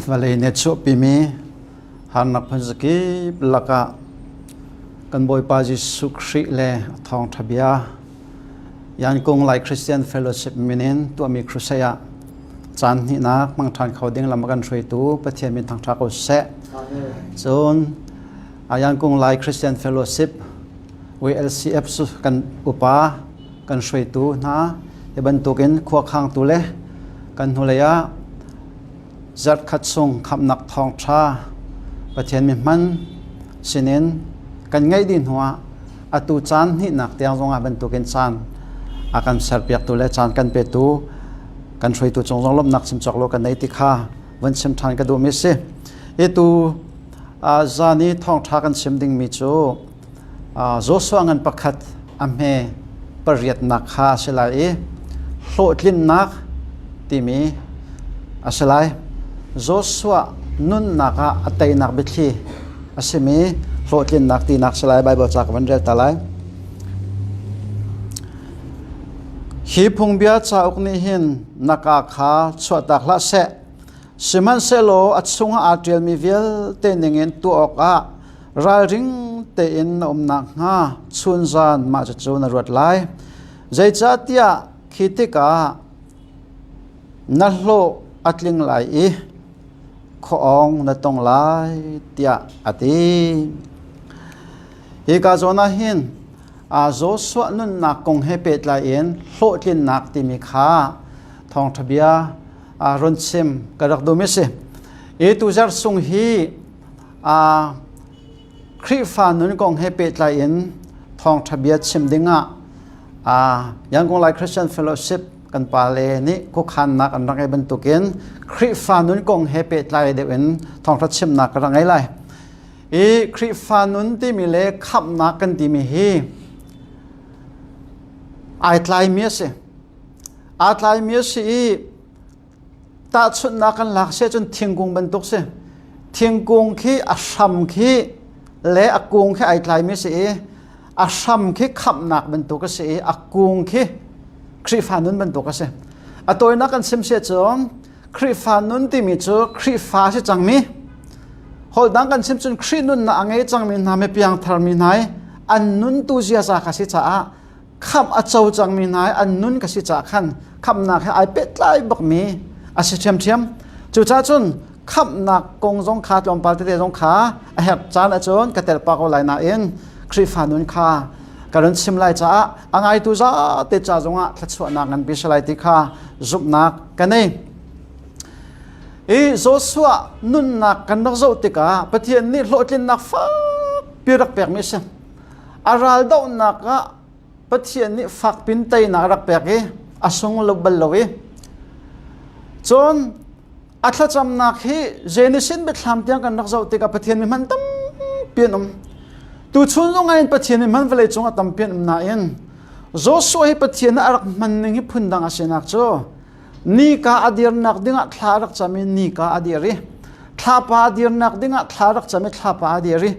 Valley Netso Pimi Hanak Panzaki Laka Kanboy Paji Sukri Le Thong Tabia YANGON like Christian Fellowship Minin to Ami Crusaya Chan Hinak Mangtan Khawding Lamagan Shui Tu Pathian Min Thang Thako Se Zone YANGON like Christian Fellowship WLCF Kan Upa Kan Shui Tu Na Iban Tukin Kwa Khang Tule Kan Hulaya Zat Katsung Kamnak Thong Cha Pathian Min Man Sinin Kan Ngai Din Hua Atu Chan Hinak Tiang Zonga Ban Tukin Chan Akan serpiak tu le chan kan petu kan shui tu chong lom nak sim choklo kan nei ti kha wan sim than ka du mi se etu zani thong tha kan sim ding mi chu zo swangan pakhat amhe pariat nak kha selai Hlawhtlinnak ti mi asalai zo swa nun naka atai nak bithi asemi Hlawhtlinnak ti nak selai Bible chak wan rel talai Hi phung bia cha ukni hin naka kha chhuatak la se siman selo achunga atrial mi vel te ningen tu oka ral ring te in omna nga chunzan ma cha chuna rot lai zai cha tia khitika nallo atling lai I khawh na tong lai tia ati hi ka zona hin zo swa nun nak kong hepet la in Hlawhtlinnak ti mi kha thong thabia ron sim karak do mese e tu jar sung hi khri fa nun kong hepet la in thong thabia chim dinga YANGON like Christian Fellowship kan pale ni ko khan nak an rangai ban tukin khri fa nun kong hepet la de in thong tha chim nak rangai lai e khri fa nun ti mi le khap nak kan ti mi hi Aitlai miasi ta chut na kan lak se chun thingkung ban tuk se thingkung khi asham khi le akung khi aitlai miasi asham khi khap nak ban tuk se akung khi khri fanun ban tuk se atoi na kan sim se chong khri fanun ti mi chu khri fa se changmi hol dang kan sim chun khri nun na angai changmi na me piang thar mi nai an nun tu zia za kha si cha kham a chau chang mi nai an nun ka si cha khan kham na kha ai pet lai bak mi a si thiam chu cha chun kham na kong jong kha tlom pal te jong kha a hep chan a chon ka tel pa ko lai na in khri fa nun kha karon sim lai cha angai tu za te cha jonga thachwa na ngan bi salai ti kha zup nak ka nei e zo swa nun nak kan nak zo ti ka pathian ni Hlawhtlinnak fa pirak pek mi se aral do nak Pathian ni fak pin tay na rak peki asong lobal lawi chon atla cham nak hi jenisin bet thlam tiang kan nak zau te ka pathian mi man tam pianum tu chun long ain pathian mi man vele chunga tam pian na in zo so hi pathian arak man ning hi phundang asenak cho ni ka adir nak dinga thlarak chami ni ka adiri thlapa adir nak dinga thlarak chami thlapa adiri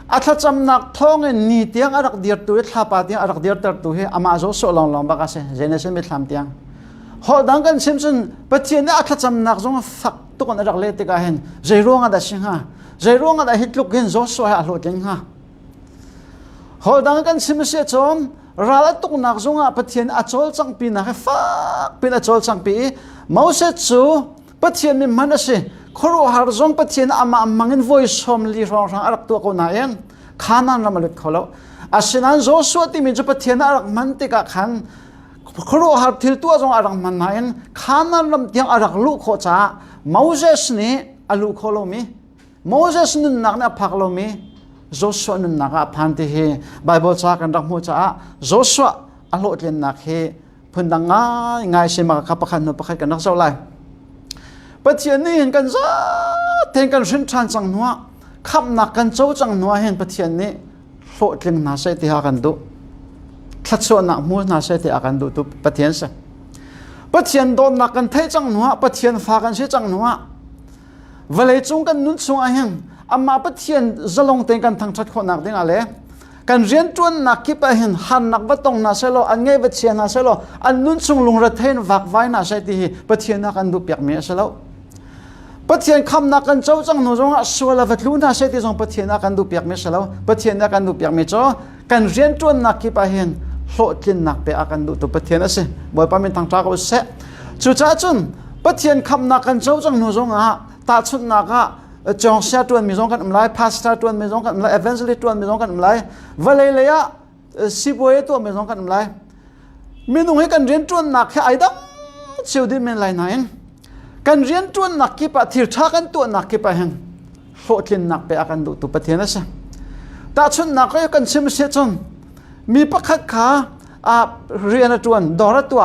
atla cham nak thong ni tiang arak dir tu thlapa tiang arak dir tar tu he ama zo so long ba ka se generation mi thlam tiang ho dang kan simsun pathian na atla cham nak zong fak tu kon arak le te ka hen jaironga da singa jaironga da hitluk gen zo so ha Hlawhtling ha ho dang kan simse chom rala tuk nak zonga pathian achol chang pi na fak pin achol chang pi mause chu pathian mi manase khoro har zong pathian ama mangin voice som li rong rang arak tu ko na en khanan ramalut kholo asinan zo so ti mi ju pathian arak man te ka khan khoro har thil tu zong arak man na en khanan ram tiang arak lu kho cha Moses ni alu kholo mi Moses nun nak na phaklo mi zo so nun nak a phan te he Bible cha kan rak mu cha zo so Hlawhtlinnak he phundang ngai se ma kha pakhan no pakhat kan nak zo lai Pathian ni hin kan za ten kan rin than chang nuwa khap nak kan chau chang nuwa hen pathian ni Hlawhtling na se ti ha kan du thachwa na mu na se ti akan du tu pathian sa pathian don nak kan thai chang nuwa pathian fa kan se chang nuwa vale chung kan nun chung a hen amma pathian zalong ten kan thang that kho nak ding ale kan rian tuan nak ki pa hen han nak batong na selo an ngai vet chen na selo an nun chung lung ra thein vak vai na se ti pathian na kan du pyak me selo ปะเทียนคำนักกันเจ้าจังหนูจงอ่ะสวลาวัดลุ้นน่าเสียที่จงปะเทียนนักกันดูเปียกไม่ใช่แล้วปะเทียนนักกันดูเปียกไม่จ้อกันเรียนจวนนักกี่ปะเห็นโหดลินนักเปียกกันดูตัวปะเทียนนั่นสิบ่อยปะเป็นทางจ้าก็เสะจุดจ้าจุนปะเทียนคำนักกันเจ้าจังหนูจงอ่ะตาชุดนักอ่ะจงเสียจวนมีจงกันอะไรพาสต้าจวนมีจงกันอะไรเอเวนซ์ลิจวนมีจงกันอะไรวะเลยเลยอ่ะสิบวันตัวมีจงกันอะไรมีนุ่งให้กันเรียนจวนนักแค่ไอ้ดังเชียวดิเมนไลน์ไหนกันเรียนจวนนักกี่ปะที่ท่ากันตัวนักกี่ปะเห็นโหดลินนักเปียกันดูตัวปะเทียนนั่นสิตาชุดนักก็ยังกันชิมเสียจนมีประคัดขาเรียนจวนดอร์ตั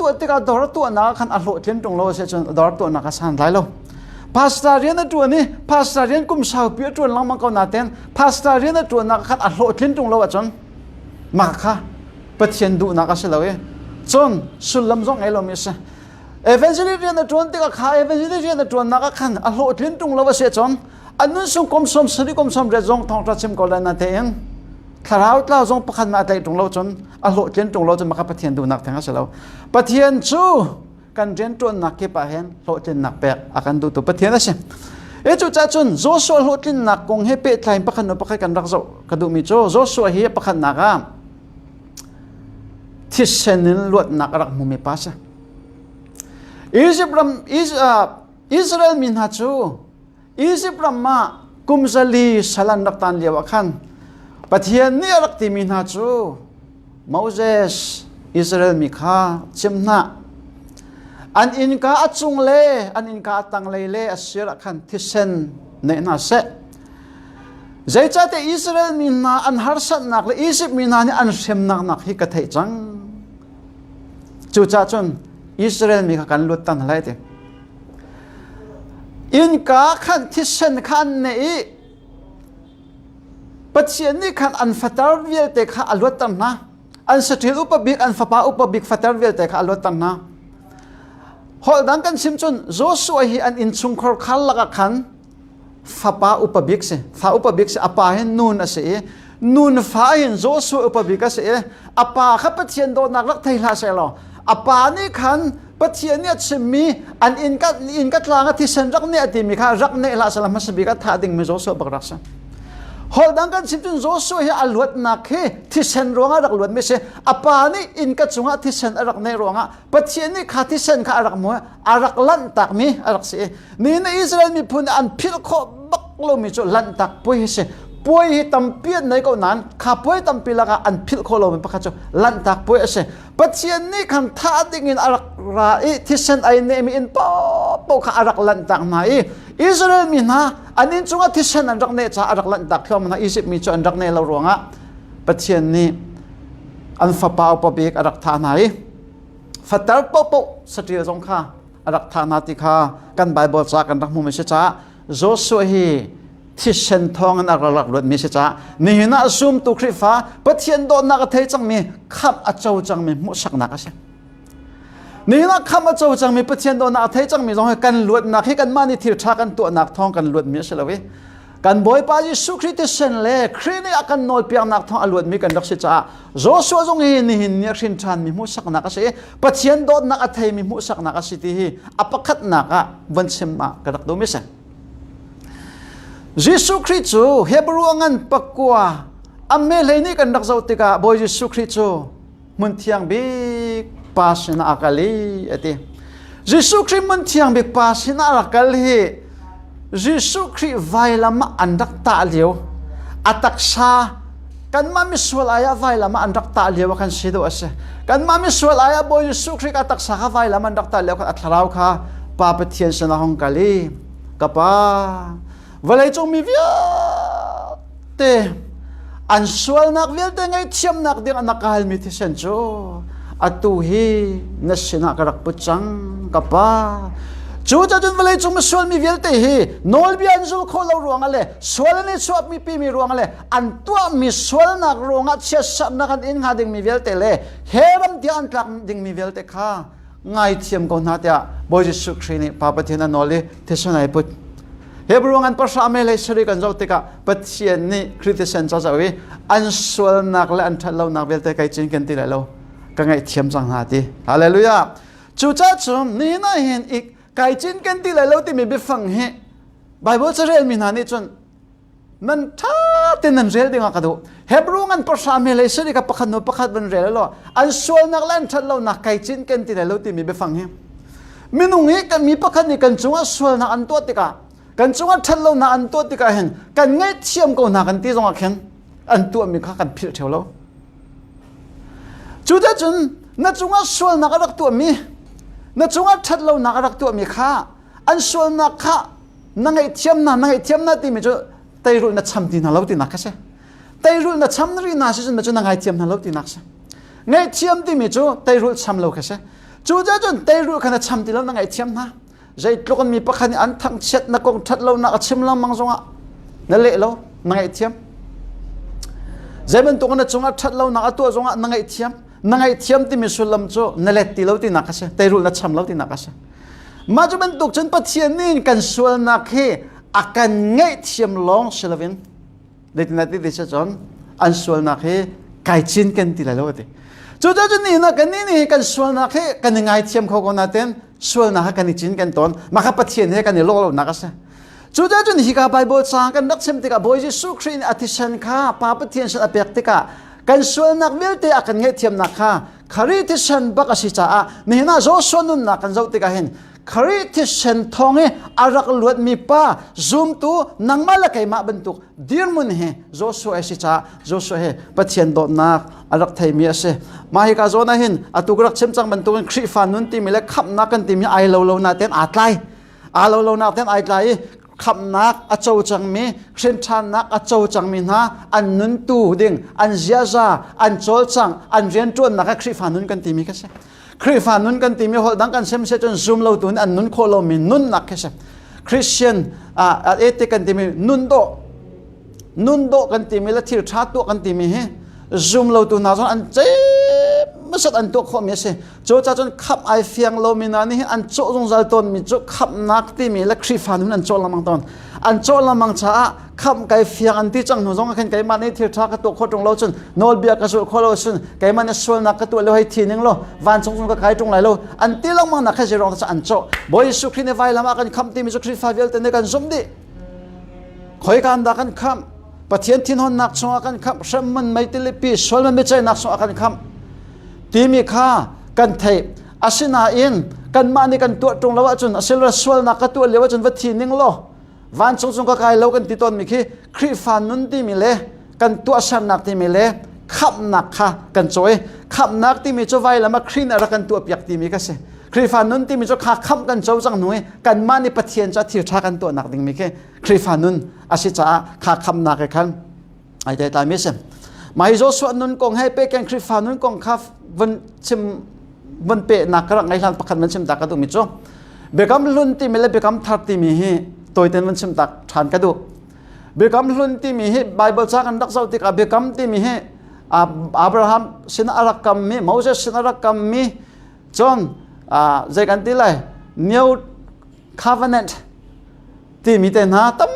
วที่ก็ดอร์ตัวนักขันอโลเทียนตรงเราเสียจนดอร์ตัวนักสันไรเราภาษาเรียนจวนนี่ภาษาเรียนกุมสาวเปียจวนลังมังกรนาเต้นภาษาเรียนจวนนักขันอโลเทียนตรงเราจนมาค่ะปะเทียนดูนักเสียเลยจนสุลลำจงไอเราไม่ใช่เอเวนซ์ลิเรียนจวนที่ก็ขาเอเวนซ์ลิเรียนจวนนักขันอโลเทียนตรงเราเสียจนอันนั้นส่งกรมสมสริกรมสมเรจงทองตรัสชิมกอลนาเตียนคราวเราจงประคันมาแต่ตรงเราจนอโลเทียนตรงเราจนมาขับปะเทียนดูนักแทงเสียแล้วปะเทียนจูกันเรียนจวนนักเก็บไปเห็นโลเทียนนักแปะอาการดูตัวปะเทียนนั่นสิจุดจ้าจนโจชัวโลเทียนนักกงเฮเปตไลน์ประคันประคันกันรักโจกระดูมิโจชัวเฮประคันนักที่เซนินลวดนักรักมุมิปัสอิสราเอลมินฮัจูอิจิปต์มากุมซาลีสลันรักตันเลียวขันปะเทียนนี่รักที่มินฮัจูโมเสสอิสราเอลมิข้าจิมนาอันอินกาอัจุงเล่อันอินกาตังเล่อัศรักขันที่เซนเนน่าเสใจจัดอิสราเอลมินาอันฮาร์สันนักและอียิปต์มินานี่อันเชมนักฮิกะเทจังจุดจ้าจนอิสราเอลมีกันลุดตันอะไรเดอินกาขันที่เซนขันนี่ปัจจัยนี้ขันอันฟัตรเวลเตะขันลุดตันนะอันสติอุปบิกอันฟะปาอุปบิกฟัตรเวลเตะขันลุดตันนะหอดังกันซิมจนโจชัวฮีอันอินซุงคอร์ขันลักขันฟะปาอุปบิกเสฟาอุปบิกเสอปาเห็นนูนเสนูนฟ้าเห็นโจชัวอุปบิกเสอปาขับปัจจัยโดนนักลักไทยลาเสลออปานี่ขันปัจจัยเนี่ยจะมีอันอินกัดลางที่เซนรักเนี่ยที่มีข้ารักเนี่ยละสลัมมัสบิกัดท่าดิ่งมีโจชัวบักรักษาหอดังกันสิบจนโจชัวเฮอลวดนักเฮที่เซนรวงรักลวดไม่ใช่อปานี่อินกัดจงที่เซนรักเนี่ยรวงปัจจัยนี่ข้าที่เซนข้ารักมัวรักลันตักมีรักเสียนี่ในอิสราเอลมีพูนอันพิลโคบักโลมิโจลันตักป่วยเสียป่วยตั้มเปียนในก็นั้นข้าป่วยตั้มปีละกันอันพิลโคโลมิปะข้าโจลันตักป่วยเสียปัจจัยนี้ขันท่าดิ่งอินรักราที่เซนไอเนมีอินป๊อข้ารักลันตักไหนอิสราเอลมีนะอันนี้จงที่เซนอันรักเนจ่ารักลันตักเขามันนะอียิปต์มีจอันรักเนเรารวงปัจจัยนี้อันฟ้าป่าอุปบิกรักท่าไหนฟัตตาร์ป๊อสติจงข้ารักท่านาติข้ากันไบเบิลจากกันรักมุมไม่ใช่จ้าโจชัวฮีที่เซนทองอันรักลักลวดไม่ใช่จ้านี่น่าซูมตุคริฟ้าปัจจัยโดนนักเทจังมีขับอาเจ้าจังมีมุสักนักใช่นี่นะคำว่าเจ้าจังมีปัจจัยโดนนักเทจังมีต้องให้กันลวดนักให้กันมานี่ที่ท่ากันตัวนักทองกันลวดมีใช่ไหมเว้ยกันบ่อยป้ายิสุคริสต์เซนเล่ครีนี่อากันโนดเปียงนักทองอลวดมีกันรักษาจ้าโจชัวจงเห็นนี่เนี่ยชินชันมีมุสักนักใช่ปัจจัยโดนนักเทมีมุสักนักสิที่อปคัดนักบันเซมากระดักดูไม่ใช่ยิสุคริสต์เฮบรูงันปักกัวอเมเลยนี่กันรักษาติกาบ่อยยิสุคริสต์มันเที่ยงบิกปาสินาอักลีเอติยิสุคริสต์มันเที่ยงบิกปาสินาอักลียิสุคริสต์ไวลามาอันดักตาเลียวอัตักซากันมามิสวลายาไวลามาอันดักตาเลียวกันสิดูเสกันมามิสวลายาบ่อยยิสุคริสต์อัตักซาไวลามาอันดักตาเลียวกันอัตราวค่ะปาเปเทียนสนาฮงกาลีกับปาวันเลยจงมีเวียเตอันสวลนักเวียเตไงเทียมนักเดียงนักฮัลมิทิเซนโจอัตุฮีนัชนักรักปุจังกับป้าจูจะจนวันเลยจงมาสวลมีเวียเตฮีโนลบีอันจุลโคลรวงอะไรสวลนี่ชอบมีปีมีรวงอะไรอันตัวมีสวลนักรวงอัดเชื่อสับนักอันอินหาดิ่งมีเวียเตเลยเฮรัมเดียนตักดิ่งมีเวียเตข้าไงเทียมก่อนนาเดียบอยสุครีนี่ป้าปะเทนันโนลีเทศนาปุเฮบรูงันภาษาเมลัยสริกันเจ้าติกาปัจจัยนี้คริสเตียนเจ้าวิอันสวลนักและอันทัดเรานักเวลแต่ไกจินกันตีแล้วก็ไงเทียมสังหาตีฮาเลลูยาจู่จ้าจุ่มนี่น่าเห็นอีก ไก่จินกันที่แล้วที่มีไปฟังเฮไบเบิลจะเรียนมีนานี่จนมันท้าเต็นนั่นเรียนดีงากระดูเฮบรูงันประชาเมเลสดีกับประคันโนประคันบันเรียนแล้วอันส่วนนักเล่นทัดเรานักไก่จินกันที่แล้วที่มีไปฟังเฮมินุงี้กันมีประคันนี่กันจงว่าส่วนนักอันตัวติกากันจงว่าทัดเรานักอันตัวติกาเห็นกันไงเทียมกูนักอันที่จงว่าเห็นอันตัวมีข้ากันพิจารณาจุดจนนั่นจงว่าส่วนนักรักตัวมีนั่นจงว่าทัดเรานักรักตัวมีข้าอันส่วนนักข้านั่งไอเทียมนั่ที่มีจุดไตรุนนัดช้ำที่นั่นเราที่นักใช่ไตรุนนัดช้ำนี่น่าจะมันจุดนั่งไอเทียมนั่นเราที่นักใช่ไงเทียมที่มีจุดไตรุนช้ำเราใช่จุดจนไตรุนขนาดช้ำที่เรานั่งไอเทียมนะใจตรงกันมีประคันอันทั้งเช็ดนักกงทัดเรานักชิมเรามังจงอ่ะนั่นเละเรานั่งไอเทียมใจมันตรงกันจงอ่ะทัดเรานักตัวจงอ่ะนั่งไอเทียมที่มีสุลลัมโจนั่นเละที่เราที่นักใช่ไตรุนนัดช้ำเราที่นักใช่มาจุบันตุกจนปะเทียนนี่กันส่วนนักเฮอาการไงเทียมลองเชลวินเด็กนัดที่ดิฉันอันส่วนนักเฮไก่จินกันที่แล้วดิจุดจนนี่นะกันนี่กันส่วนนักเฮกันไงเทียมเขาคนนั้นเต็มส่วนนักกันจินกันตอนมาขับปะเทียนเฮกันโลกนักใช่จุดจนฮิกาไบเบิลสางกันนักเซมติกาบอยจิสุครีนอธิชันข้าปาปะเทียนฉันอเปียกติกากันส่วนนักเวลตีอาการไงเทียมนักข้าคาริทิชันบักสิจ้านี่นะโจส่วนนุนนักกันเจ้าติกาเห็นคาริทิชันทองเออารักลวดมีป้าซูมตูนังมาละไกมาบรรทุกดีร์มุนเฮโจส่วนสิจ้าโจส่วนเฮปะเทียนโดนนักอารักไทยมีเสมาฮิกาโจนะเห็นอตุกรักเชื่อมจังบรรทุกคริฟานุนตีมีเล็กขับนักกันตีมีไอโลโลนาเต็นอาไลโลโลนาเต็นไอไลขับนักอาโจจังมีเช่นชานักอาโจจังมีนะอันนุนตูดิ่งอันเจียซาอันโจจังอันเรียนจวนนักคริฟานุนกันตีมีกันเสคริฟานุนกันตีมีหัวดังกันเช่นจนซูมเราตุนอันนุนโคโลมีนุนนักกันเสคริสเตียนเอติกันตีมีนุนโดกันตีมีและทิรชาตัวกันตีมีเฮซูมเราตุนน่าจนอันเจ็บไม่สัตอันตัวข้อมีเสโจจะจนขับไอเฟียงเรามีนานี่อันโจจงใจตนมีโจขับนักตีมีและคริฟานุนอันโจละมังตอนอันโจละมังช้าขับไกเฟียงอันที่จังหนูจงกันไกมันนี่ทิรชากตัวโคตรเราจนโนลเบียกระสุนโคเราจนไกมันนี่ส่วนนักตัวเราให้ทีนึงเราวันจงก็ไกตรงไหนเราอันที่เรามังนักแค่จะรองจะอันโจบอยสุครีในไวลามากันขับตีมีโจคริฟาเวลแต่ในกันสมดีคอยการดักกันขับปะเทียนที่นอนนักสงกันขับเชื่อมันไม่ติลิปีส่วนมันไม่ใช่นักสงกันขับที่มีค่ากันเทอาศินาอินกันมานี่กันตัวตรงแล้วจนอาศิลส่วนนักตัวเลี้ยวจนวัดทีนึงโลวันจงก็ไกลเรากันที่ต้นมีขี้คริฟานุนที่มีเล่กันตัวฉันนักที่มีเล่ขับนักค่ะกันจอยขับนักที่มีจะไว้แล้วมาครีนอะไรกันตัวเปียกที่มีก็เสคริฟานุนที่มีจะขาขับกันเจ้าจังหนุ่ยกันมานี่ปะเทียนจะทิรชากันตัวนักดิ่งมีขี้คริฟานุนอาศิจ้าขาขับนักกันไอ้ใจตายไม่เสมไม่โจส่วนนุนกงให้เปกันคริฟานุนกงขับวันชิมวันเปนักรักไงหลังประคันวันชิมตักกระดูมิโจเบกัมลุนที่มีและเบกัมทัดที่มีให้ตัวเต็นวันชิมตักทานกระดูเบกัมลุนที่มีให้ไบเบิลจากกันดักเสาติกาเบกัมที่มีให้อับราฮัมสินอารักกัมมีโมเสสสินอารักกัมมีจอนใจกันที่ไร New Covenant ที่มีแต่หน้าตั้ม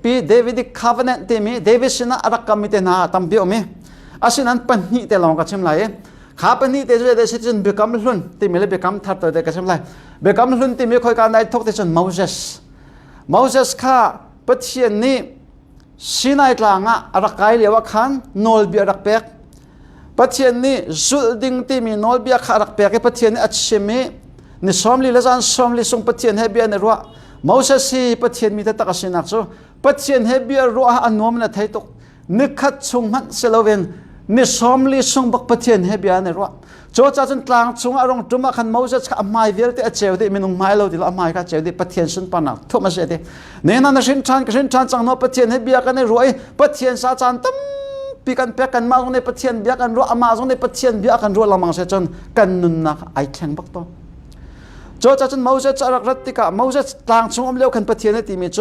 ปีเดวิด Covenant ที่มีเดวิดสินอารักกัมมีแต่หน้าตั้มปีอมีอาศัยนั้นปัญหิแต่ลองกับชิมไหลข้าปัญหิแต่จะได้สิจนเบกัมลุนที่มีเลยเบกัมทัดตัวเด็กกับชิมไหลเบกัมลุนที่มีคอยการได้ทกแต่จนโมเสสข้าปะเทียนนี้สินายกลางอารักไกเลียวขันโนลเบียรักเปกปะเทียนนี้จุดดิ่งที่มีโนลเบียขารักเปกปะเทียนนี้อัจฉรินิสอมลีละจันสอมลีส่งปะเทียนเฮเบียนรัวโมเสสฮีปะเทียนมีแต่ตะกสินักจูปะเทียนเฮเบียรัวอันโนมละไทยตกนึกขัดส่งมันเซลเวนนิสอมลีส่งบักปะเทียนเฮเบียนรัวโจจะจนกลางส่งอารมณ์จุมาขันโมเสสข้าไม่เวลที่เจลที่มีนุ่งไม้เราที่เราไม่ข้าเจลที่ปะเทียนสุนปานักทุกมาเสียที่เนี่ยนั่นสินชานจังโนปะเทียนเฮเบียกันในรวยปะเทียนซาจันตั้มปีกันเปียกันมาตรงในปะเทียนเบียกันรัวมาตรงในปะเทียนเบียกันรัวละมังเสียจนกันนุนนักไอแข็งบักต้นโจจะจนโมเสสจะรักรัตติกาโมเสสกลางส่งอมเลี้ยวขันปะเทียนในที่มีโจ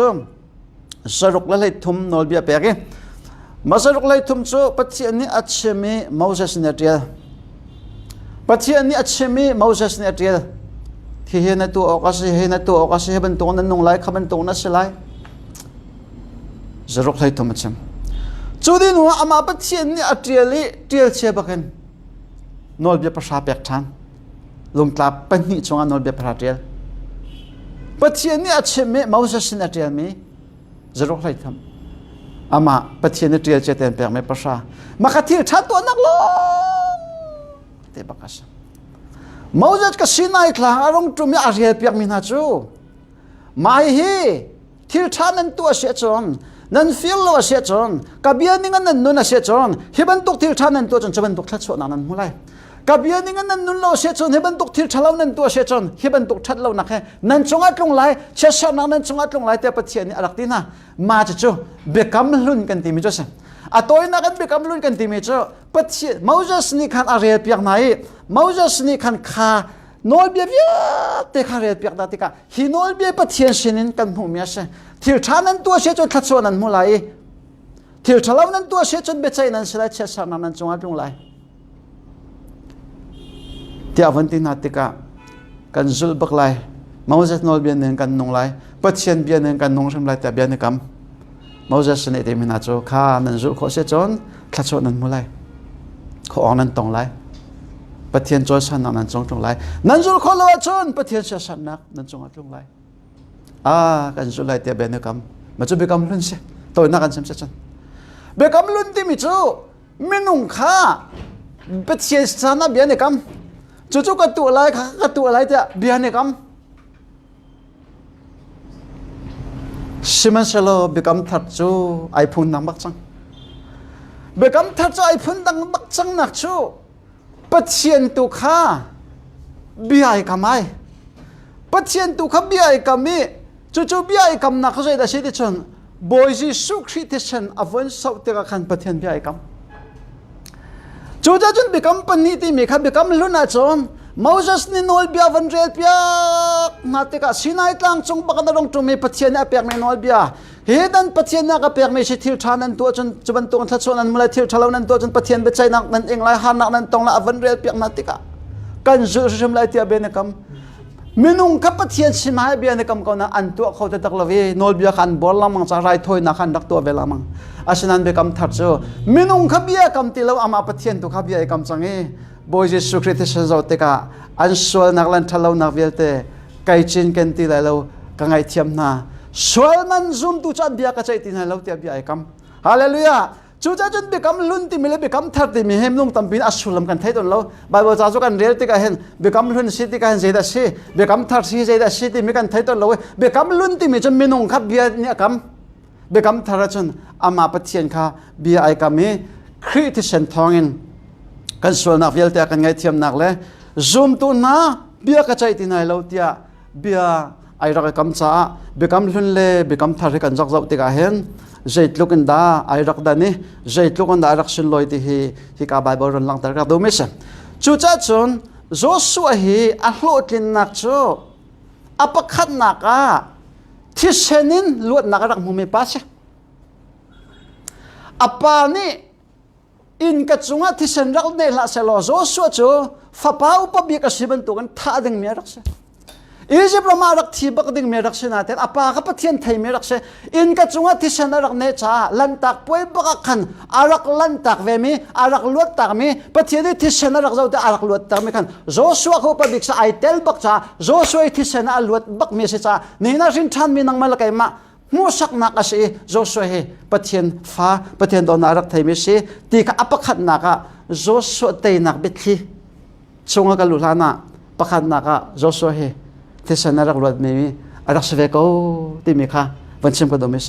สรุปแล้วเลยทุ่มโนลเบียเปียกมาสรุปเลยทุ่มโจปะเทียนนี้อัจฉริโมเสสเนี่ยเดียปะเทียนนี้อัจฉริโมเสสเนี่ยเดียที่เห็นในตัวออกาศิเห็นในตัวออกาศิเป็นตัวนั้นนงไล่ขบันตัวนั้นสิไล่สรุปเลยทุ่มชิมจุดนี้หนูอามาปะเทียนนี้อัจฉริเดียเชื่อบักันโนลเบียประชาเปียกทันลงกลับเป็นนิจงานโนลเบียประชาเดีย ปัจเจียนนี่อาจจะไม่มาจะสินอาเจียนมีจะรู้อะไรทำอามาปัจเจียนนี่เจียเจเตนเปียกไม่ประชามาขัดที่ชัดตัวนักลงเตบักษมาจะก็สินไอ้คลางอารมณ์จุ่มอาเรียเปียกมีนาจูไม่ฮีที่ชัดนั้นตัวเสียจนนั้นฟิลล์เสียจนกับเบียนี่งั้นนั้นนู่นเสียจนเฮบันตุกที่ชัดนั้นตัวจนจะบันตุกชัดส่วนนั้นมุ่งไรกับเบียนี่งั้นนั้นนู่นเราเสียจนเฮบันตุกที่ชัดเรานั้นตัวเสียจนเฮบันตุกชัดเรานักแค่นั้นจงอัดลงไหลเชื่อชัดนั้นจงอัดลงไหลแต่ปัจเจียนนี่อะไรที่น่ะมาจะจูเบกำลุ่นกันที่มีจ้ะอะตัวนักกันเบกำลุ่นกันที่มีจ้ะปัจเจียนมาจะสนิคันอะไรเปียกไหนมาจะสนิคันขาโนลเบียเตะขาเรียเปียกดาติกาฮิโนลเบียปัจเจียนสินินกันหูมีอะไรที่ชัดนั้นตัวเสียจนชัดส่วนนั้นมุ่งไรที่ชัดเรานั้นตัวเสียจนเบใจนั้นเสียเชื่อชัดนั้นจงอัดลงไหลที่อวันที่นาติกากันจุลบักไลมาจะนอลเบียนเองกันนงไลปัจเจียนเบียนเองกันนงสมไลแต่เบียนกรรมมาจะสนิทเดมินาโจข้านันจุลขอเสียจนขัดโซนันมุไลขออนันตรงไลปัจเจียนโจชันนันจงตรงไลนันจุลขอละวจนปัจเจียนเสียชันนักนันจงอัดลงไลกันจุลไลแต่เบียนกรรมมาจะเบกำลุ่นเสียตัวนักกันเสียจนเบกำลุ่นที่มิจูมินุงข้าปัจเจียนสานะเบียนกรรมจู่ๆก็ตัวอะไรค่ะก็ตัวอะไรจะเบียนกรรมชิมันเชลล์เบกำทัดจู่ไอพุ่นนังบักจังเบกำทัดจู่ไอพุ่นนังบักจังนักจู่ปัจเจียนตุข้าเบียกรรมไอปัจเจียนตุข้าเบียกรรมมีจู่ๆเบียกรรมนักเขาจะได้สิทธิ์ชนบอยจีสุขที่ฉันอวันสุดที่กันปัจเจียนเบียกรรมจูจ้าจนเบกำปนิที่มีข้าเบกำลุนอาจนมาจะสนินอลเบียวันเรียเปียกนาติกาสินายตั้งจงบักดารงจุมีปัจเจียนเปียกไม่นอลเบียเฮดันปัจเจียนก็เปียกไม่ใช่ทิวชานันตัวจนจะบรรทุกทัศส่วนนั้นเมื่อทิวชาเรานั้นตัวจนปัจเจียนเบใจนักนั้นเองไรหันนักนั้นตรงละวันเรียเปียกนาติกากันจุดชิมไลที่เบนกำมินุงขับปัจเจียนชิมายเบียนกำก็นะอันตัวเขาจะตักลวีนอลเบียขันบอลละมังจะไรถอยนักขันดักตัวเวลามังอาศัยนั้นเบกำทัดจูมินุงขับเบียกำที่เราอามาปัจเจียนตุขับเบียกำจังเอบอยจีสุคริตเชนเจ้าติกาอันส่วนนักลันทะเลนักเวลเตไกจินกันที่เรากังไอเทียมนาส่วนนั้นซุ่มตุจัดเบียกระจายที่ไหนเราเทียบเบียกำฮาเลลูยาจูจ้าจนเบกำลุนที่มีเลยเบกำทัดที่มีเฮมนุ่งตั้มปินอัศลมกันไทยตนเราไบเบิลจ้าจุกันเรียลติกาเห็นเบกำลุนสิติกาเห็นใจดัชชีเบกำทัดสิใจดัชชีที่มีกันไทยตนเราเบกำลุนที่มีจนมีนุ่งขับเบียเนี่ยกำเบกำทัดจนอามาปฏิเสธข้าเบียไอกำมีคริสเตียนทองอินกันส่วนนักเวลเตะกันไงเทียมนักเลยซุ่มตุน่าเบียกระจายที่ไหนเราเตียเบียไอรักกำจ้าเบกำลุนเลยเบกำทัดกันจักเจ้าติกาเห็นใจลุกันดาไอรักดานี่ใจลุกันดาไอรักสินลอยที่กาบายบอลลังตระกาดูมิสจู่จ้าจนโจสุอาฮีอัลโลตินนักจูอัปขัดนักที่เชนินลวดนักรักมุมิปัสอัปานี่อินกัจจุงที่เชนรักเนลาเซลโจสุอาจูฟ้าป้าอุปบิกสิบันตุกันท่าดึงเมียรักเซอียิปต์มารักที่บักดึงเมียรักเซนาเตนอัปาขับเทียนไทยเมียรักเซอินกัจจุงที่เชนรักเนจ้าลันตักป่วยบักขันอารักลันตักเวมีอารักลวดตักมีปฏิเดที่เชนรักเจ้าแต่อารักลวดตักมีกันโจสุอาเขาอุปบิกษไอเทลบักจ้าโจสุอาที่เชนอาลวดบักมีเสียจ้านี่น่ารินทันมีนังมาละไกมามูสักนักอาศัยโจสุอาปฏิเดฟ้าปฏิเดโดนอารักไทยมีเสียตีกับอัปขันนักโจสุอาเตนักบิดที่ชงกับลุลานะปขันนักโจสุอาที่ฉันรักรวดมีรักสเวกที่มีค่ะวันชิมก็ดูมิเช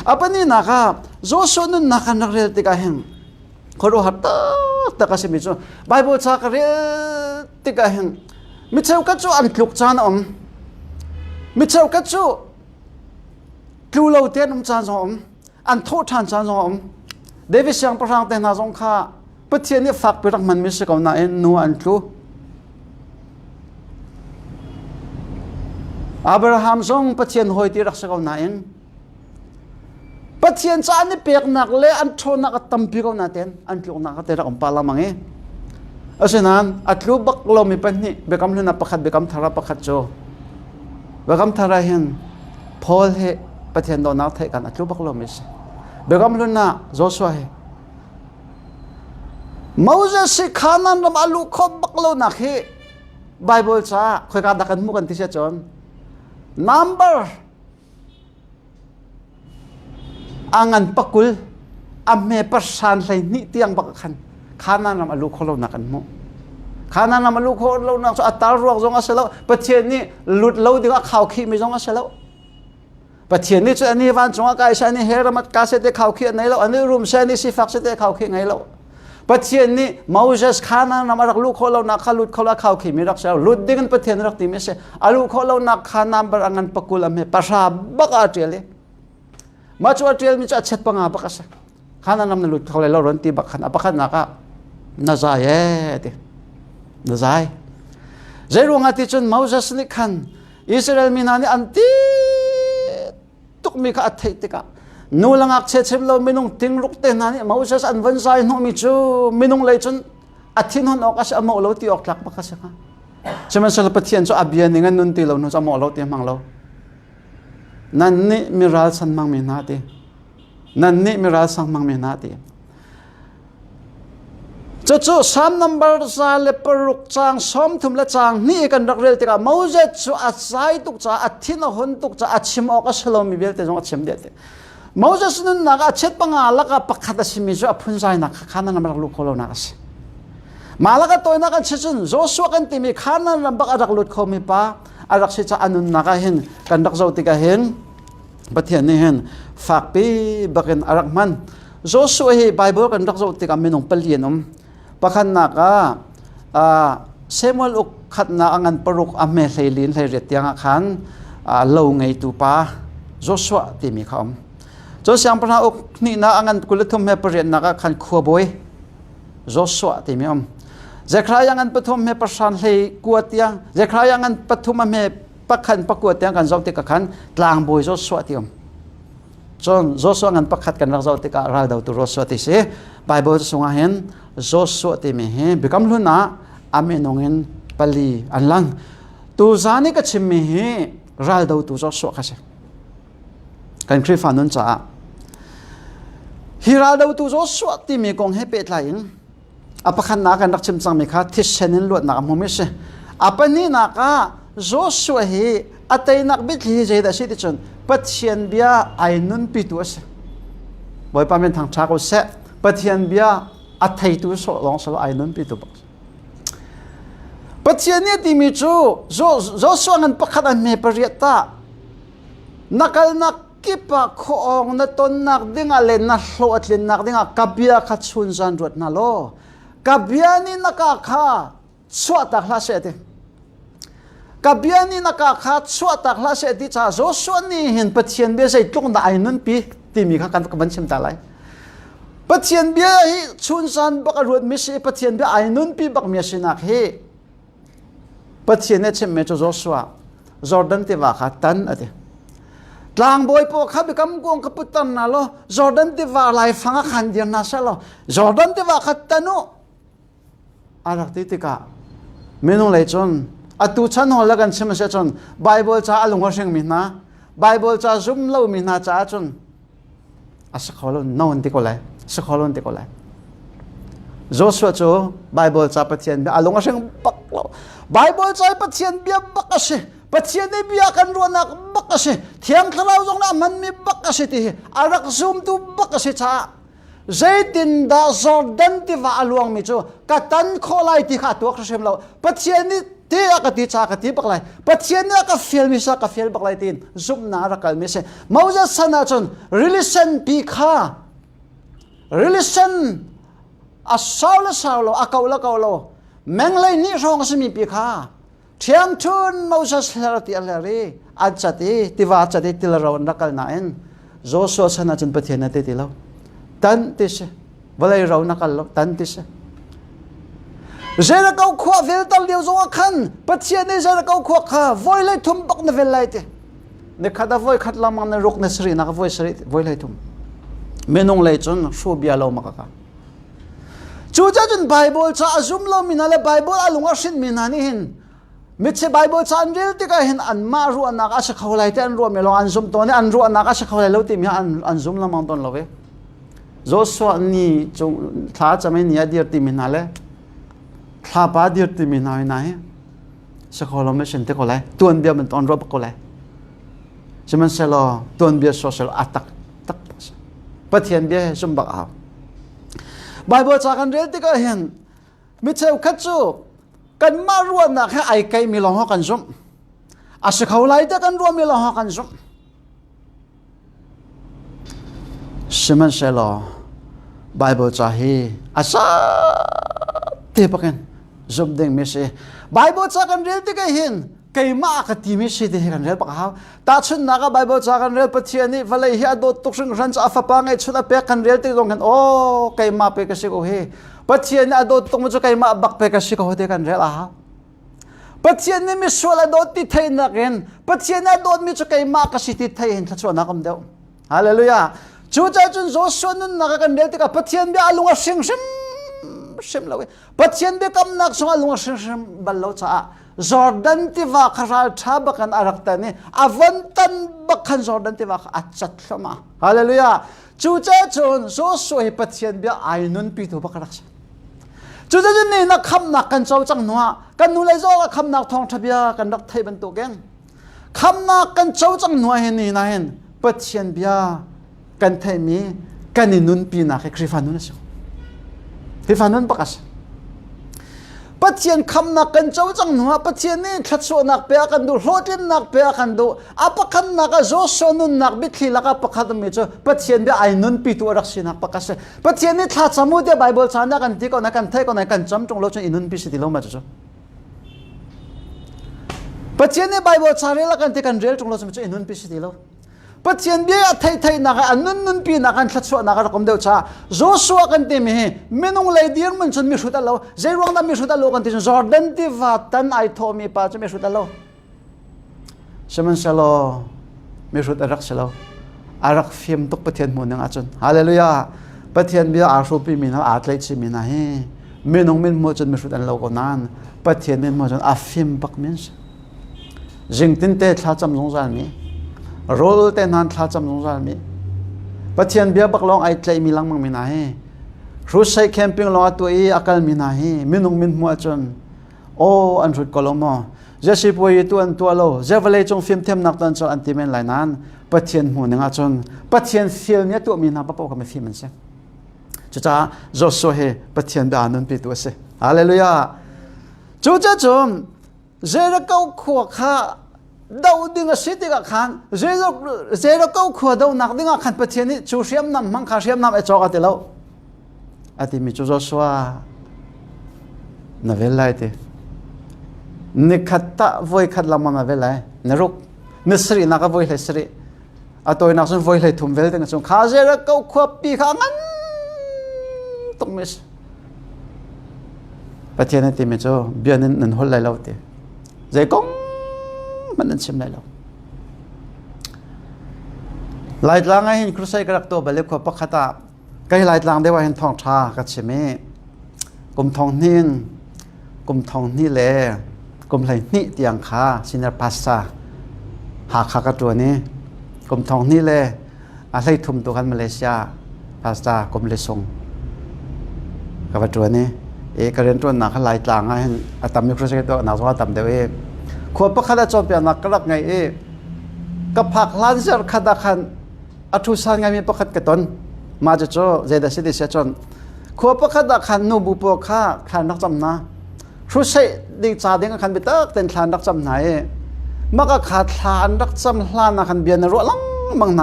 อัปนี้นะครับโจสุนุนนักนักเรียนติกาเห็นคนรู้หัดตะกัสิมิจูไบเบิลจากเรียนติกาเห็นมิเชลกัจจุอันคลุกจานมิเชลกัจจุคลูเราเตียนจานอันโทษทานจานเดวิสยังประทังเตนาจงค่ะปฏิเสธนี่ฝักไปรักมันมิเชลกับนายนัวอันคลูอับราฮัมทรงปฏิเสธหอยที่รักษาเขาหนาเองปฏิเสธจานนี่เปียกหนักเลยอันโชนักตั้มปีเขาหนาเต็นอันลูกนักเตะรักองปาลามังเออาศัยนั้นอัดลูกบักลมมีปัญหาเบกำเล่นนับประคัดเบกำทาราประคัดโจเบกำทาราเห็นพอลเฮปฏิเสธโดนนักเตะกันอัดลูกบักลมมิสเบกำเล่นน่ะโจชัวเฮมูเซสิขานันลำอาลูกขบบักลมนักเฮไบเบิลจ้าคอยการดักกันมุกันที่เชจอน number angan pakul ame persan lai ni tiang bakkan khana nam alu kholo nakan mo khana nam alu kholo nak so atar ruak zonga selo pathian ni lut lo dinga khau khi mi zonga selo pathian ni chu ani van zonga kai sa ni heramat ka se te khau khi nei lo ani room se ni sifak se te khau khi ngai lo pathian ni Moses khana nam arak lu kholo nak khalut khola khau khi mi rak sa lut dingan pathian rak ti me se alu kholo nak khana bar angan pakul ame pasha baka tele machu atel mi cha chet panga bakasa khana nam na lut khole lo ron ti bakhan apakhan naka nazai te nazai zerunga ti chun Moses ni khan Israel minani anti tuk mi ka athai te ka nulangak che chemlo minung tingruk te nani Moses an vansai no mi chu minung lei chun athin hon okas amo lo ti ok tlak bakasa ka cheman sal pathian chu abian ningan nun ti lo no amo lo ti mang lo nan ni miral san mang mi na te nan ni miral sang mang mi na te chu sam number sa le peruk chang som thum la chang ni kan rak rel te ka Moses chu asai tuk cha athin hon tuk cha achim ok shalom mi bel te jong achim de te Moses nun naga chet panga laka pakhata simi chu aphun sai na khana nam rak lu kholo na as malaka toina kan chechun Joshua kan timi khana nam bak rak lut khomi pa arak se cha anun naga hin kan dak zo ti ka hin pathian ni hen fakpi bakin arakman Joshua hi Bible kan dak zo ti ka minong palianom pakhan naka Samuel uk khat na angan paruk ame thailin thai ret tiang khan lo ngai tu pa Joshua ti mi kham Joshua pana uk ni na angan kulathum me parian naka khan khuaboi Joshua ti mi Zechariah angan pathum me pasan hlei kuatiang Zechariah angan pathum me pakhan pakuatiang kan zo ti ka khan tlang boi Joshua ti John Joshua ngan pakhat kan rakzaw te ka ral daw tu Joshua ti se Bible sunga hen Joshua ti me he bikam luna ame nongin pali anlang tu zani ka chimmi he ral daw tu Joshua ka se kan kri fanun cha hi ral daw tu Joshua ti me kong he pe tlain apakhan na kan rak chim chang me kha this senin lot na mo me se apani na ka Joshua he atay nakbit hi jay da si ti chun pathian bia ainun pitu ase boy pamen thang thako se pathian bia athai tu so long so ainun pitu ba pathian ni ti mi chu Joshua ngan pakhat an me pariata nakal nak kipa khong na ton nak dinga le na Hlawhtlinnak dinga kabia kha chun jan rot na lo kabia ni naka kha chwata khla se te kabiani nakakhat chua takla se ti cha Joshua ni hin pathian be sei tlung da ainun pi ti mi kha kan ban chim ta lai pathian be hi chun san bak ruat mi se pathian be ainun pi bak mi sinak he pathian ne chem me cho Joshua Jordan te wa kha tan ate tlang boy po kha bikam gong ka putan na lo Jordan te wa lai fanga khan dia na sa lo Jordan te wa kha tanu arak ti ka menung lai chon atu chan ho lagan chim se chon Bible cha alung hring mi na Bible cha zum lo mi na cha chon asakholon non ti ko lai sakholon ti ko lai Joshua cho Bible cha pathian be alung hring pak lo Bible cha pathian be bak ase pathian ne bia kan ro nak bak ase thiang thalaw jong na man mi bak ase ti arak zum tu bak ase cha zaitin da Jordan ti wa aluang mi cho katan kholai ti kha to khrem lo pathian ni te akati cha ka ti baklai pathian na ka fel mi sa ka fel baklai tin zum na ra kal mi se Moses sana chon relation pi kha relation a saulo akawla kawlo menglai ni rong simi pi kha thiam thun Moses harati alari achati tiwa chati tilrawn rakal na en Joshua sana chon pathian na te tilo tan te se balai raw nakal lo tan te se zera kau khwa vel tal deu zonga khan pathian ne zera kau khwa kha voi lai thum bak na vel lai te ne khada voi khat la mang na rok na sri na voi sri voi lai thum menong lai chon shu bia lo makaka chu cha chun Bible cha azum lo minale Bible alunga shin minani hin mitse Bible cha anrel te ka hin an ma ru anaka sa khawlai te an ro melo an zum to ne an ru anaka sa khawlai lo ti mi an zum la mang ton lo ve Joshua ni chung tha chame ni adir ti minale tha pa dir ti mi nai nai sa kholom me sente ko lai tuan bia man ton rob ko lai จะมันเสลอตัวเบียโซเซลอัตักตักปะเทียนเบียซุ่มบักเอาไบเบิลจากกันเรียนที่ก็เห็นมิเชลคัตจูกันมารวนนักให้ไอไก่มีลองหอกันซุ่มอาศัยเขาไล่แต่กันรวมมีลองหอกันซุ่มจะมันเสลอไบเบิลจากให้อาศัยเทียบกันซุ่มเด้งมิเชไบเบิลจากกันเรียนที่ก็เห็นไก่มากที่มิเชที่กันเรียนปักเขาตาชุนนักไบเบิลจากกันเรียนปะเทียนี่วันเลยเฮียโดดตุกซึ่งรันจะอาฟปังไอชุดอาเปกันเรียนที่ตรงกันโอ้ไก่มาเปกันสิโอเฮปะเทียนี่อโดดตรงมันจะไก่มาบักเปกันสิโอเฮกันเรียนละฮะปะเทียนี่มีส่วนอโดดติดไทยนักเรียนปะเทียนี่อโดดมีจะไก่มากก็สิติดไทยเห็นชัดชวนนักคำเดียวฮาเลลูยาจูใจจนโจส่วนนั้นนักกันเรียนที่กับปะเทียนเบียลุงอาชิงชิมเลยปะเทียนเบียกำนักส่งลุงอาชิงบัลลังจ้าจอร์แดนที่ว่าขราชาบักันอารักตานี่อวันตันบักันจอร์แดนที่ว่าอัจฉริยะฮาเลลูยาจูเจจนโซสวยปัจเจียนเบียไอนุนปีตัวบักรักษาจูเจจนนี่นักคำนักกันเจ้าจังนัวกันนูเลยโซ่คำนักทองทะเบียกันรักไทยบรรทุกเองคำนักกันเจ้าจังนัวเห็นนี่นะเห็นปัจเจียนเบียกันไทยมีกันนินุนปีนักคริฟานุนสิคริฟานุนบักรักษาปัจเจียนคำนักกันเจ้าจังหนัวปัจเจียนนี่ขัดโซนักเปียกันดูโลจินนักเปียกันดูอาปกันนักโจโซนุนนักบิดลีลักปักขัดมีเจ้าปัจเจียนเบียไอนุนปีตัวรักษานักปักกัสปัจเจียนนี่ถ้าสมุดเดียไบเบิลชานักกันที่ก็นักกันไทยก็นักกันจำจงโลจินอินุนปีสิติโลมาเจ้าปัจเจียนนี่ไบเบิลชาเรลักกันที่กันเรียลจงโลจินอินุนปีสิติโลปัจเจียนเบียไทยนักอันนุนปีนักกันขัดโซนักรักคมเดียวชาโจโซกันที่มีไม่นุ่งเลยเดียร์มันจนมีสุดแล้วเจรวงนั้นมีสุดแล้วกันที่จอร์แดนที่ว่าตันไอโทมีป้าจะมีสุดแล้วสมันเชลโลมีสุดรักเชลโลอารักฟิมตุกประเทศหมู่หนึ่งอาจารย์ฮาเลลูยาประเทศเบียอาชูปีมีนะอาทเลชิมีนะเฮไม่นุ่งมินมัวจนมีสุดแล้วก็นั้นประเทศมินมัวจนอาฟิมปักมินส์จิงตินเตะท้าจำลงจานมีโรลเตนันท้าจำลงจานมีปะเทียนเบียบักลองไอใจมีลังมังมีนาเฮรู้ใช้แคมปิ้งลองตัวอาการมีนาเฮมินุงมินมัวจนโอ้อันสุดกลมอเจสิปวยตัวอันตัวโลเจวเลยจงฟิล์มเทมนักตันจนอันติเมนไหลนั้นปะเทียนหัวหนึ่งจนปะเทียนฟิล์มเนี่ยตัวมีนาปะปอกกับไม่ฟิล์มมันเสียจุจ้าโจโซเฮปะเทียนเบียนันปีตัวเสียฮาเลลูยาจุจ้าจงเจระเก้าขวบข้าดาวดิ้งสิติกขันเจเราเก้าขวดดาวนักดิ้งขันประเทศนี้ชูเสียมน้ำมังคาเสียมน้ำไอจอกติเลวอาทิมีจูโจสวานาเวลไลตินิขัดตะวอยขัดลำมานาเวลไลนรุกนิสรีนักวอยเลยสรีอาตัวนักส่วนวอยเลยทุ่มเวลติงส่วนข้าเจเราเก้าขวดปีข้างันต้องมิสประเทศนี้ติมีจูเบียนินหัวไหลเลวติเจกงมันนั่นชิมได้แล้วหลายหลังไอ้เห็นครูใส่กระตัวไปเล็บขวบปักขตาใกล้หลายหลังได้ว่าเห็นทองชากัดชิมกลุ่มทองนิ่งกลุ่มทองนี่แหละกลุ่มไหลนี่เตียงขาซินาปัสซาหาขากระตัวนี้กลุ่มทองนี่แหละอะไรทุ่มตัวกันมาเลเซียพาสต้ากลุ่มเลซงกับตัวนี้กระเรียนตัวหนักหลายหลังไอ้เห็นอาตมาครูใส่ตัวหนักว่าตามเดียวขวบพักได้จบอย่างนักรักไงกับผักล้านเจ้าขัดขันอัตุสันไงมีพักกระตนมาจะโจเจดสิเดชจนขวบพักได้ขันนูบุปผาขันนักจำนะรู้ใช่ดีจ่าเด้งขันไปตักเต็นขันนักจำไหนมักขาดขันนักจำหลานขันเบียนรัวลังบางไหน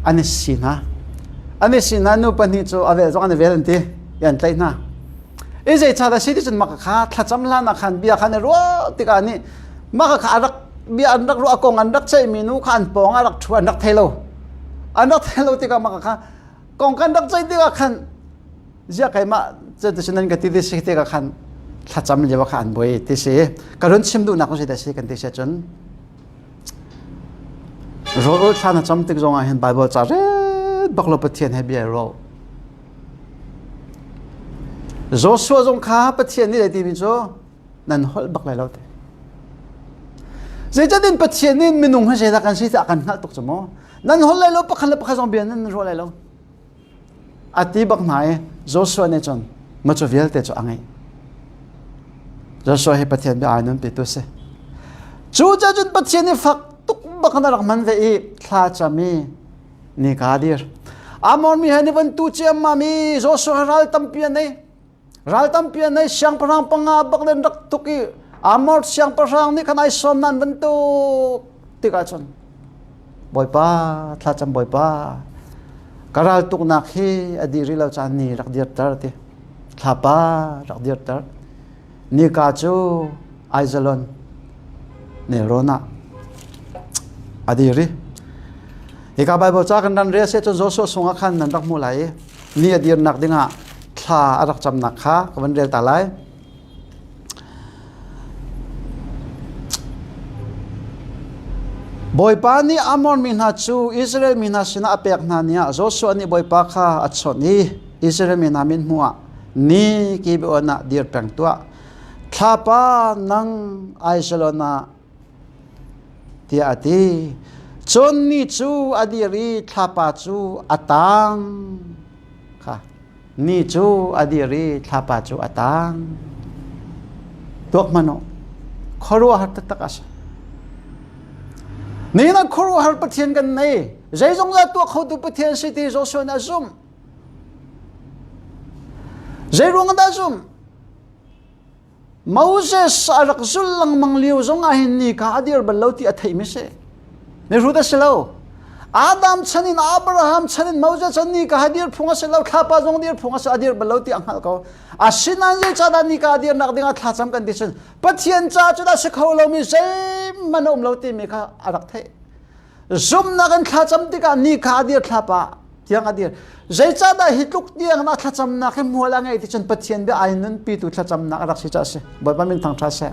อันนี้สินะนูปนิโจเอาไว้จงอันนี้เวลันตียันใจนะเจชาดาสิที่จนมักขาถ้าจำลานักขันเบียขันรัวติการนี้มักขารักเบียอันรักรัวกงอันรักใจมีนูขันปองอันรักชวนรักเทโลอันรักเทโลติการมักขากงกันรักใจติการขันเจ้าใครมาจะจะฉะนั้นก็ติดสิติการขันถ้าจำเยาวขันบ่อยติสิการุนชิมดูนักสิได้สิกันติสิจนรู้ท่านจำติกจงเห็นไบเบิลจ่าเรบักลบเทียนให้เบียรู้โจชัวจงข้าประเทศนี้ได้ดีมิโจนั่นหัวบักเลยแล้วแต่เจ้าดินประเทศนี้มีนุ่งให้เจ้ากันสิจะกันนักตกสมอนั่นหัวเลยแล้วปักขันเลยปักจงเบียนนั่นรัวเลยแล้วอาทิบักไหนโจชัวเนี่ยจนมาจะเวียลเตจอังไงโจชัวให้ประเทศเบียร์นั่นไปตัวเสจูจะจนประเทศนี้ฝักตุก bak na rak man ve I thla chami ni ka dir amon mi hani van tu che mami Joshua ral tampian nei siang parang panga bak len rak tuki amor siang parang ni kanai son nan van tu tika chon boy pa thla cham boy pa karal tuk nak hi adiri lo chan ni rak dir tar ti thla pa rak dir tar ni ka chu aizalon ne rona adiri ika Bible cha kan ran re se chu Joshua sunga khan nan rak mulai ni adir nak dinga thla arak cham nak kha kawan rel talai boy pa ni amon min ha chu Israel min ha sina apek na nia Joshua ni boy pa kha achoni Israel min ha min muwa ni ki be ona dir peng tua thapa nang aisalona tia ati chon ni chu adiri thapa chu atang kha ni chu adiri thapa chu atang tok mano khoro hat takas ni na khoro har pathian kan nei zai jong za tu khau tu pathian city Joshua na zum zai rong da zum Moses arak zulang mangliu zong ahin ni ka adir balauti athai mi se ne ruda selo Adam chanin Abraham chanin Moses chani ka hadir phunga selo khapa jong dir phunga sa adir balauti anghal ko asinan je chada ni ka adir nak dinga thacham condition pathian cha chuda se kholo mi sei manom lauti mi kha arak thai zum na kan thacham ti ka ni ka adir thapa tiang adir zai chada hitluk tiang na thacham na khe mola ngai ti chen pathian be ainun pi tu thacham na arak si cha se boy pa min thang tha se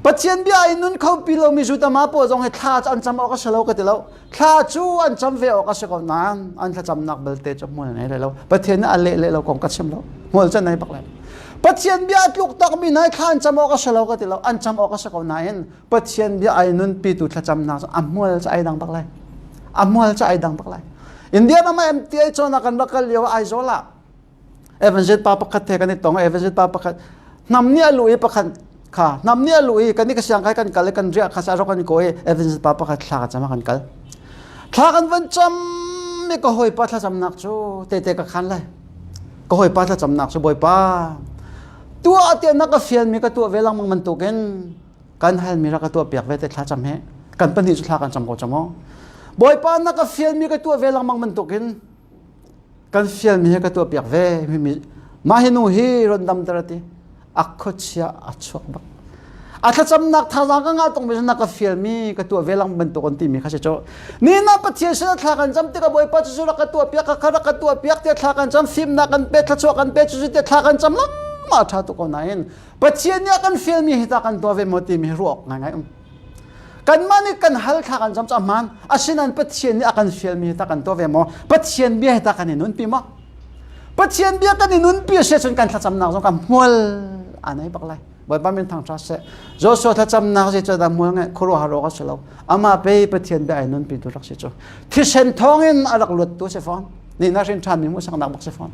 pathian bi ainun khau pilo mi juta ma po jong he thla an cham ka selo ka tilo thla chu an cham ve ka se ko nan an thla cham nak belte cham mo nei le lo pathian a le lo kong ka chem lo mol chan nei bak le pathian bi atluk tak mi nai khan cham ka selo ka tilo an cham ka se ko nain pathian bi ainun pi tu thla cham na amol cha ai dang bak lai amol cha ai dang bak lai India na ma MTA chona kan bakal yo aizola evangelist pa pakhat the kan itong evangelist pa pakhat namni alui pakhat kha namni alui kan ka siang kai kan kal kan ria kha sa ro kan ko evangelist pa pakhat thla chama kan kal thla kan van cham mi ko hoi pa thla cham nak chu te ka khan lai ko hoi pa thla cham nak chu boy pa tu ate na ka fian mi ka tu velang mang man tu ken kan hal mi ra ka tu piak ve te thla cham he kan pani chu thla kan cham ko chamo boy pa na ka fiel mi ka tu velang mang man tukin kan fiel mi ka tu piak ve mi mahinu hi rondam tarati akhochia achok bak atha cham nak thala nga tong mi na ka fiel mi ka tu velang man tukon ti mi khase cho ni na pathia sa thla kan cham te ka boy pa chu ra ka tu piak ka khara ka tu piak te thla kan cham sim na kan pe thla cho kan pe chu te thla kan cham lang ma tha tu ko nain pathia nya kan fiel mi hita kan to ve moti mi ruak ngai kan mani kan hal kha kan jam man asinan pathian ni akan fiel mi ta kan to ve mo pathian bi ta kan nun pi mo pathian bi kan nun pi se chun kan thacham na jong kam mol anai baklai boy pa min thang tra se jo so thacham na je cha da mol nge khoro haro ka selo ama pe pathian bi ai nun pi tu rak se cho thi sen thongin arak lut tu se fon ni na rin than mi mo sang nak bak se fon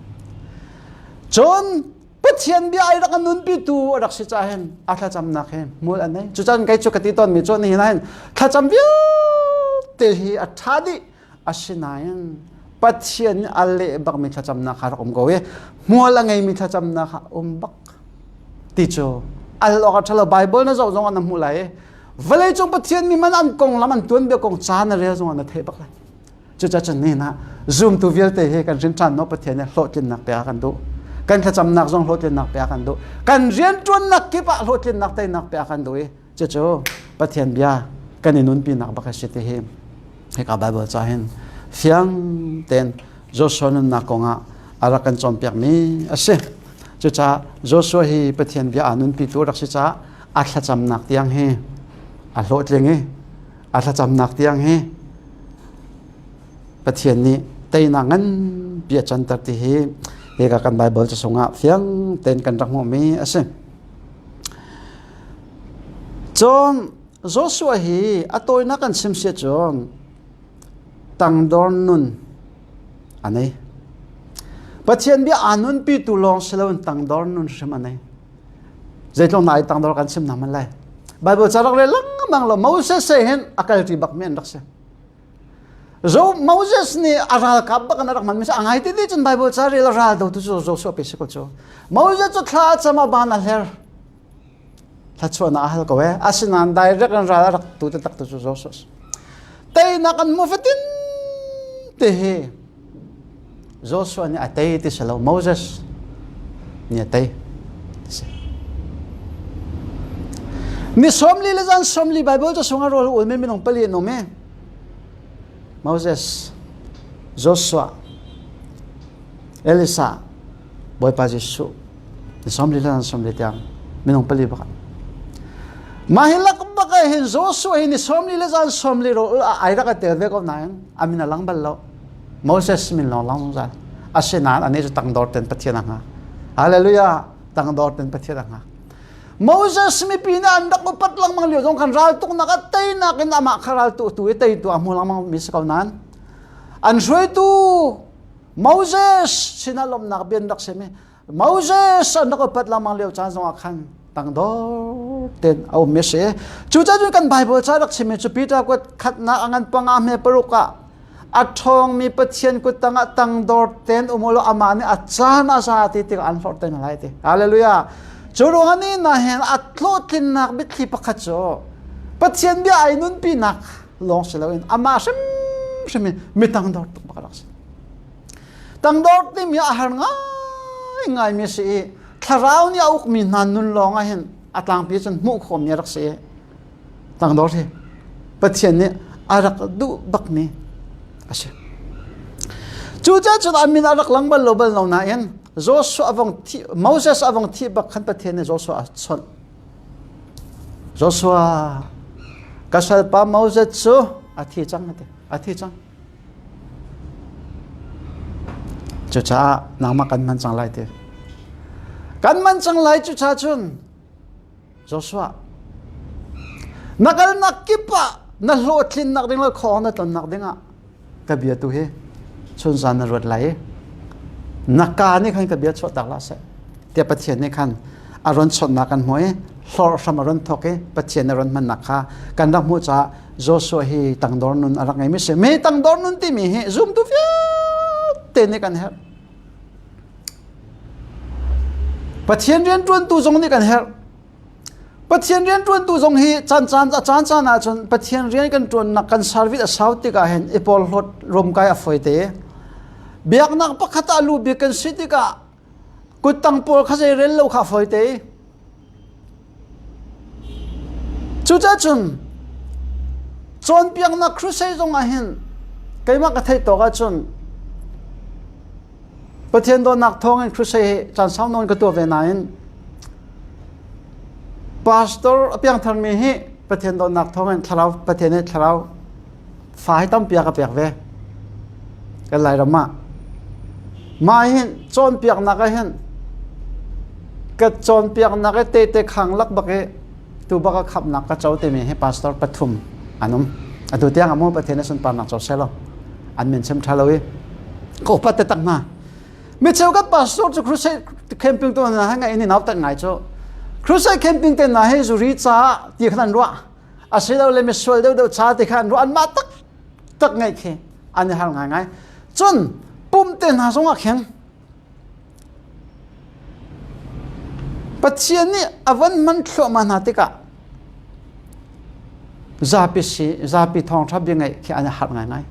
chon pathian bi ai rak nun pi tu rak si cha hen a thla cham na khe mul anai chu chan kai chu kati ton mi chon ni hin thla cham bi te hi a thadi asinayan pathian alle bak mi thla cham na kha rom go we mul angai mi thla cham na kha bak ti cho al lo ka thla bible na zo zong an mu lai vale chung pathian mi man an kong lam an tun be kong cha na re zong an the bak lai chu cha chan ni na zoom tu vial te he kan rin chan no pathian ne Hlawhtlinnak pe kan do kan thacham nak jong Hlawhtlinnak pe kan do kan rian tun nak ki pa Hlawhtlinnak te nak pe kan do che cho pathian bia kan inun pi nak ba ka se te he ka bible cha hen fiang ten Joshua na konga ara kan chom pek mi ase chu cha Joshua hi pathian bia anun pi tu rak si cha a thacham nak tiang he a Hlawhtling he a thacham nak tiang he pathian ni te na ngan bia chan tar ti hi eka kan bible cha sunga fiang ten kan rak mo mi ase chon Joshua hi atoi na kan sim se chon tangdor nun anei pathian bi anun pi tu long selon tangdor nun sem anei zaitlong nai tangdor kan sim naman lai bible cha rak le lang mang lo Moses se hen akal ti bak men dak se zo Moses ni aral kap bak na rak man mis angai ti chun Bible chari la ral do tu zo so pe se ko cho Moses cho thla chama ban al her thla chu na hal ko we asinan direct an ra rak tu te tak tu zo so tay na kan mo fatin te he Joshua ni atay ti salo Moses ni atay ni somli le jan somli Bible to sunga rol ul me minong pali no me Moses Joshua Elisa boy pa Jesu ni somli le jan somli tiang minong pali ba mahilak ba ka hin Joshua ni somli le jan somli ro ai ra ka te ve ko na amina lang bal lo Moses min lo lang jan asinan ani ju tang dor ten pathian nga hallelujah tang dor ten pathian nga Moses mi pina andak ko patlang mang liyo dong kan ral tuk nakatay na kin ama karal tu itay tu amo lang mang misakaw nan an shuay tu Moses sinalom nakabiandak semi Moses andak ko patlang mang liyo chan zong akan tang dor ten aw misi chucha jun kan Bible charak semi chupita ko kat na angan pangame peruka atong mi pathian ko tanga tang dor ten umulo amani at sana sa atitik an for ten laiti hallelujah Churungani na hen Hlawhtlinnak bitli pakatso pathian bia ay nun pinak long silawin ama sim mitang dor tuk bakarak tang dor tim ya ahar ngai mi si tharau ni auk mi nan nun long hen atang pi chen mu khom ni rak se tang dor he pathian ni arak du bak ni ase chuja chun amin arak langbal lobal no na en Joshua avong Moses avong thi bak khan pathian Joshua chon Joshua kasal pa Moses chu athi chang ate athi chang chucha nangma kan man chang lai te kan man chang lai chucha chun Joshua nakal nakipa na Hlawhtlinnak ding la khawh na ton nak dinga ka bia tu he chun san na rot lai nakka ni khan ka bia chot tak la se te pathian ni khan aron chot na kan moi hlor sam aron thoke pathian aron man nakha kan da mu cha Joshua hi tangdor nun arak ngai mi se me tangdor nun ti mi he zoom tu fia te ni kan her pathian rian tuan tu jong ni kan her pathian rian tuan tu jong hi chan na chon pathian rian kan tuan na kan service a sauti ka hen ipol hlot rom kai a foite biak nak pakhat alu bikan sitika kutang por khase rel lo kha foite chucha chun chon piang na crusade jong a hen kaima ka thai to ga chun pathian do nak thong en crusade chan sam non ka to ve na en pastor apiang thar mi hi pathian do nak thong en tharau pathian ne tharau fai tam pia ka pek ve ka lai rama ma hin chon piak na ka hen ka chon piak na ka te khang lak bake tu baka khap na ka chau te mi he pastor pathum anum adu tiang amo pathian sun pa na chau selo an men sem thalowi ko pat te tak na mi cheu ka pastor chu crusade camping to na hanga ini naw tak ngai cho crusade camping te na he zuri cha ti khan ro asilo le mi sol do cha ti khan ro an ma tak ngai khe an hal ngai chun pum te na song a khen pathian ni avan man thlo ma na te ka zapi thong thab bi ngai khi an har ngai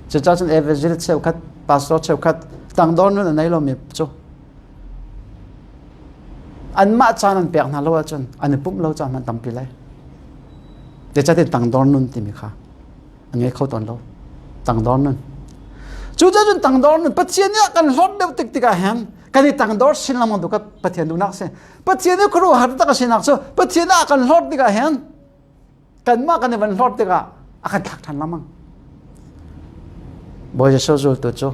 cha chun evangelist cheu khat pastor cheu khat tang don nu nei lo mi chu an ma chan an pek na lo chun an pum lo chan man tam pi lai te cha te tang don nun ti mi kha an ngai khau ton lo tang don nun chu cha chun tang don nun pathian ni kan hlot de tik tik a hen kan tang dor sin lam du ka pathian du nak se pathian ni khru har ta ka sin nak so pathian a kan hlot dik a hen kan ma kan van hlot dik a akan thak than lamang boy jesu zul tu chu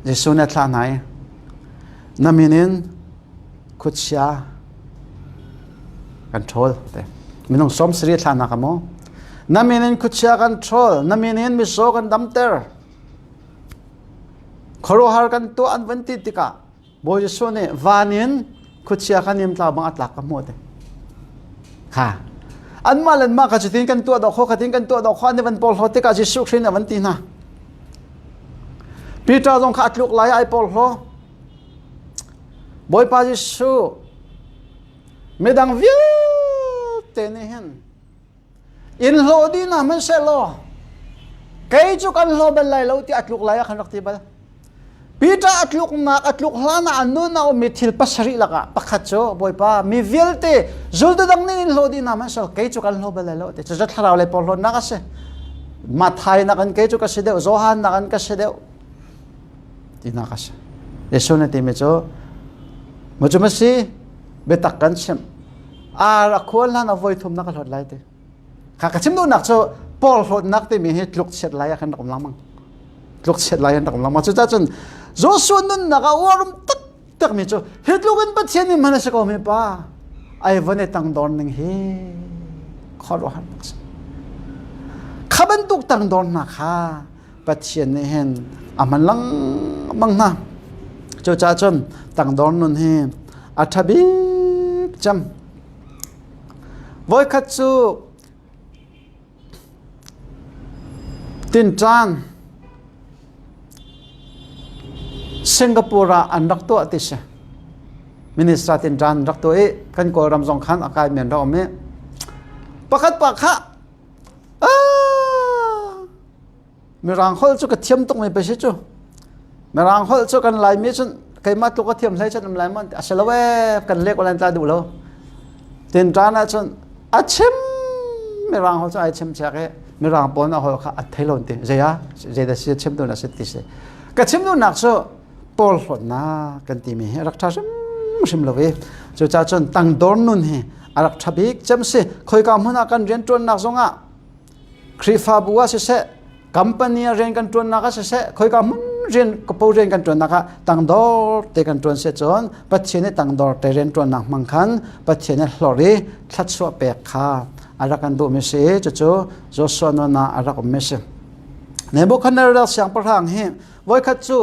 jesu na thla nai naminin khuchia control te minong som sri thla na ka mo naminin khuchia control naminin mi so kan damter khoro har kan to an vanti tika boy jesu ne vanin khuchia kan nim tla bang atlak ka mo te ha อันมาเล่นมากก็จะทิ้งกันตัวดอกข้อก็ทิ้งกันตัวดอกข้อในวันปอลโฮติกาจิสุขสินวันตีน่ะปีตาจงขัดลุกไหลไอปอลโฮบอยปาจิสุไม่ดังวิวเตนี่เห็นอินโลดีน่ะมันเสโลใครจุกันโลเป็นไรเราที่อัดลุกไหลขันรักที่บ้านปีตาอัดลุกนักอัดลุกหลานะอันนู้นเอามีทิลปัสริละกะปักขัดโจบอยปามีวิลเตจุดดังนี้อินโลดีน่ะมันเสโลใครจุกันโลเป็นไรเราที่จะทำอะไรปอลโฮนักเสมาไทยนักกันใครจุกันเสด็จโซฮันนักกันก็เสด็จที่นักเสเยซูเนี่ยที่ไม่โจมันจะไม่สิเบตักกันเช่นรักคนนั้นเอาไว้ทุ่มนักหลดไหลเตะข้าก็ชิมดูนักโจปอลหลดนักที่มีเหตุลุกเช็ดไหลกันนักมั่งลุกเช็ดไหลกันนักมั่งจุดจนโจส่วนนั้นนักวารุมตักมีโจเหตุลุกันปัจจัยนี้มันจะก็ไม่ป้าไอ้วันนี้ตั้งดอนหนึ่งเฮขอรู้หันนักข้าบรรทุกตั้งดอนนักข้าปัจจัยนี้เห็นมันลังมั่งนะจุดจนตั้งดอนนั่นเฮอัฐบิกจำวัยขัดสูตินจานสิงคโปร์อันรักตัวติเสมินิสตราตินจานรักตัวกันก็รำสงขันอากาศเหมือนเราเมื่อประคัดปากฮะมีรางฮอลจุกเทียมตรงนี้ไปสิจูมีรางฮอลจุกันลายมีจนใครมาตุกเทียมใช้จนอะไรมันอาศัยว่ากันเล็กวันตาดูแล้วตินจานจนอาชิมมีรางฮอลจุอาชิมเช็คมีรางปนเอาฮอลค่ะอัดเทลอนติเจียเจดเสียชิมตัวนั้นสิติเสก็ชิมตัวนักโซปอลหดนะกันตีมีรักชาชิมเลวจุจ้าจนตั้งดอนนุนเฮรักชาบิกจำสิคอยกำหัวนักกันเรียนตัวนักสงะครีฟาบัวเสกัมปานีเรียนกันตัวนักเสคอยกำเรียนกปูเรียนกันตัวนักตั้งดอร์เตกันตัวเสจนปัจเจเนตั้งดอร์เตเรียนตัวนักมังคันปัจเจเนหลอรีทัดสวะเปกขาอารักกันดูเมสเซจโจโจสวนนาอารักเมสเซในบุคคลนั้นเราเสียงประทังเฮไว้ขัดจู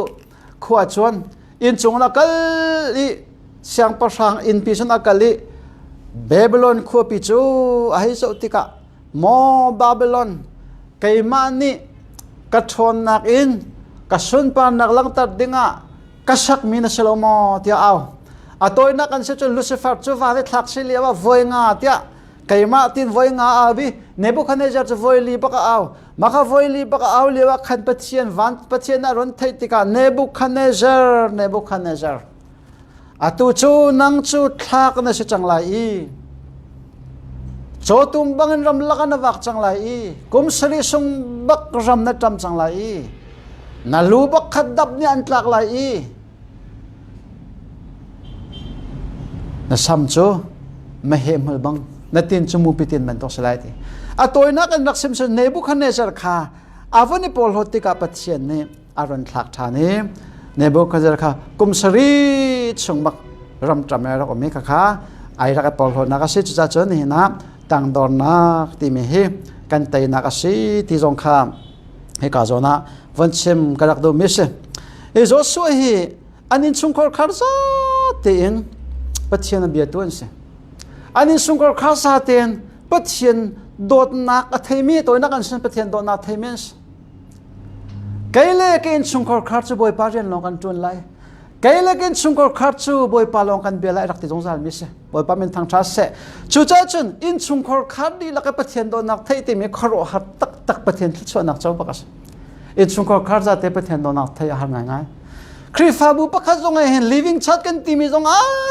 ขวดชวนอินจงนักลิเสียงประทังอินพิชนักลิเบบิลอนขวปิจูอาฮิสุติกะโมบาบิลอนไกมานีกระชนนักอินกระสุนปานนักลังตัดดิ่งะกระชักมีนสโลโมเตียเอาตัวนักกันเสียจนลูซิเฟอร์จูฟาเวทักซิเลียว่าโวยงาเตียไกมาตินโวยงาอาบิเนบุคันเนจาร์จะโวยลีบักเอามาข้าโวยลีบักเอาเลียวขันปัจเจียนวันปัจเจียนนารนเทติกาเนบุคันเนจาร์ตูจูนังจูทักนสิจังไลโจตุมบังรำลักนวักจังไลกุมสริสุงบักรำนัดจำจังไลนาลูบักขัดดับเนี่ยอันตรากไลนาซัมจูไม่เห็นเหมือนบังนัดตินจมูกปิตินมันต้องสลายทีตัวนักกันรักษาเนบุคันเนจาร์ค่ะอาวันนี้พอลโหติกาปัจเจียนเนี่ยอารมณ์ทักทานี่เนบุคันเนจาร์ค่ะกุมสริสุงบักรำจำอะไรก็ไม่ค่ะไอ้รักพอลโหนักสิจุจ้าเจอนี่นะตั้งดอนนักที่มีเหกันเตยนักสิที่จงข้ามให้กาโจนะวันเชื่อมกระดักดูมิสเอโจสวยอันนี้ชุงคอร์คาร์ซาเตียนปัจเจียนเบียตัวนี้อันนี้ชุงคอร์คาร์ซาเตียนปัจเจียนโดดนักเทมีตัวนักกันเช่นปัจเจียนโดดนักเทมิสไกลเกินชุงคอร์คาร์จูบอยปาเรียนลองกันจวนไลไกลเกินชุงคอร์คาร์จูบอยปาลองกันเบียไลรักที่จงซาลมิสบอยปาเป็นทางทรัสเซจูจ้าจนอินชุงคอร์คาร์ดีแล้วก็ปัจเจียนโดดนักเทติมีคารุหัดตักปัจเจียนที่ชวนนักเจ้าปักสอินชุงคอร์คาร์จะเตปัจเจียนโดดนักเทยหันง่ายครีฟาบุปักจงเห็น living ชัดกันที่มีจง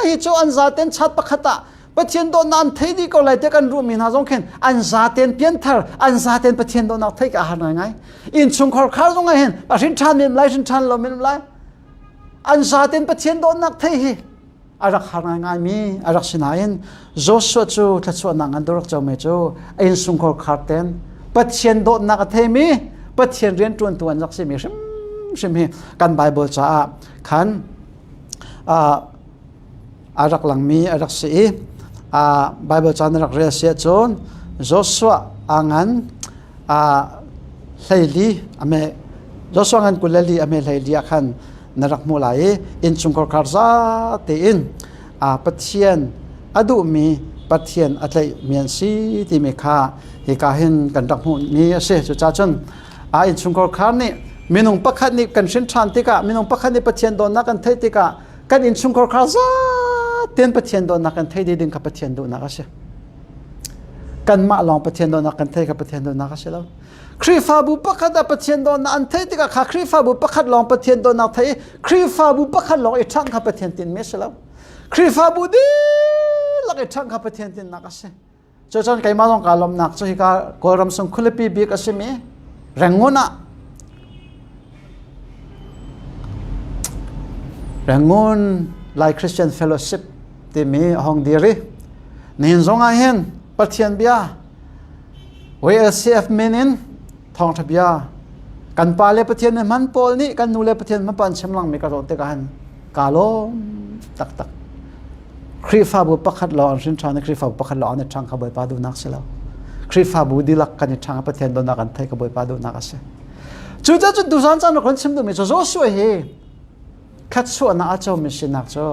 ฮิโจอันซาเตนชัดปักตาปัจเจียนโดนันเทดีก็เลยเทกันรู้มีนาจงเห็นอันซาเตนเพียนเทอร์อันซาเตนปัจเจียนโดนันเทกันหันง่ายอินชุงคอร์คาร์จงเห็นปัจเจียนชันมีมไลชินชันลมิมไลอันซาเตนปัจเจียนโดนันเทฮีอารักหันง่ายมีอารักสินาอินโจสวจูทัศวนังอันดุรักเจ้าเมจูอินชุงคอร์คาร์เตนปัจเจียนโดนันเทมีปัจเจียนเรียนตัวนักสิมีชิมฮีกันไบเบิลจ้าขันอารักหลังมีอารักสีไบเบิลจานรักเรียเสียจนโจสวอ่างอันเลยลีอเมโจสวงันกุลลีอเมเลยลีขันนรักมูลายอินชุงคอร์คาร์ซาเตอินปัจเจียนอดุมี ปัทเทียนอะไรเมียนสีที่มีค่าที่กาเห็นกันดักหูนี้เสียจุดจ้าจนอินชุงกอร์คานนี่มีนงปักขัดนี่กันเช่นชันติกะมีนงปักขัดนี่ปัทเทียนโดนนักกันเทติกะกันอินชุงกอร์คาซาเตียนปัทเทียนโดนนักกันเทดีดึงกับปัทเทียนโดนนักเสียกันมาลองปัทเทียนโดนนักกันเทกับปัทเทียนโดนนักเสียแล้วครีฟาบุปักขัดปัทเทียนโดนนักเทติกะข้าครีฟาบุปักขัดลองปัทเทียนโดนนักเทครีฟาบุปักขัดลองอีช่างกับปัทเทียนตินเมสแล้วครีฟาบุดีลักอีช่างกับปัทเทียนตินนักเสียเจ้าจันไก่มาลองกาลมนักจะให้การกอรำสงคุลปีบีกเสียมีแรงงนะแรงงนไลคริสเตียนเฟลโลชิพที่มีห้องดีรีนี่จงอาเห็นปัทเทียนเบียYLCF มินินทองทับยากันปาเลปัทเทียนมันปอลนี่กันนูเลปัทเทียนมันปันเชมลังมีกระโดดเตกันกาลมตักครีฟาบุปักขัดหล่อสินชานครีฟาบุปักขัดหล่อในทางขบวยปาดูนักเสียแล้วครีฟาบุดีลักกันในทางปัทเทียนโดนนักกันไทยขบวยปาดูนักเสียจุดจุดดูสันจันคนชิมดูมีโจ้สวยเฮคัดส่วนนักเจ้ามีสินักเจ้า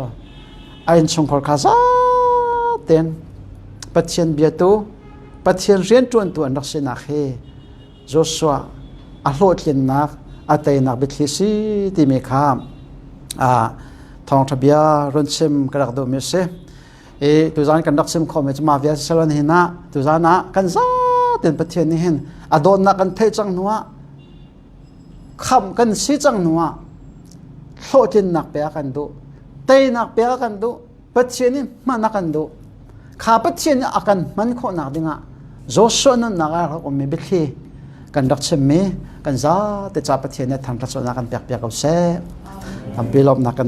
ไอ้ชงคอร์คาซาเต็นปัทเทียนเบียตูปัทเทียนเรียนตัวนักสินักเฮโจสวาอัลโหลดเลียนนักอัตยนักบิดลิซีที่มีข้ามทองทบียรุ่นซิมกระดักดูมิเซตุจานกันดักซิมคอมเมจมาเวียสลันหินะตุจานะกันซาเต็นปัทเทียนนี่เห็นอดอนนักกันเทจังนัวคำกันซีจังนัวโลจินนักเปียกันดูเตยนักเปียกันดูปัจเจนี่มันนักกันดูข้าปัจเจนี่อากันมันโคนักดิ่งอ่ะโจชวนนักอะไรก็มีบิดลีกันดักเชมีกันซาแต่จ่าปัจเจนี่ทำทัศนกันเปียกเอาเสทำปีลมนักกัน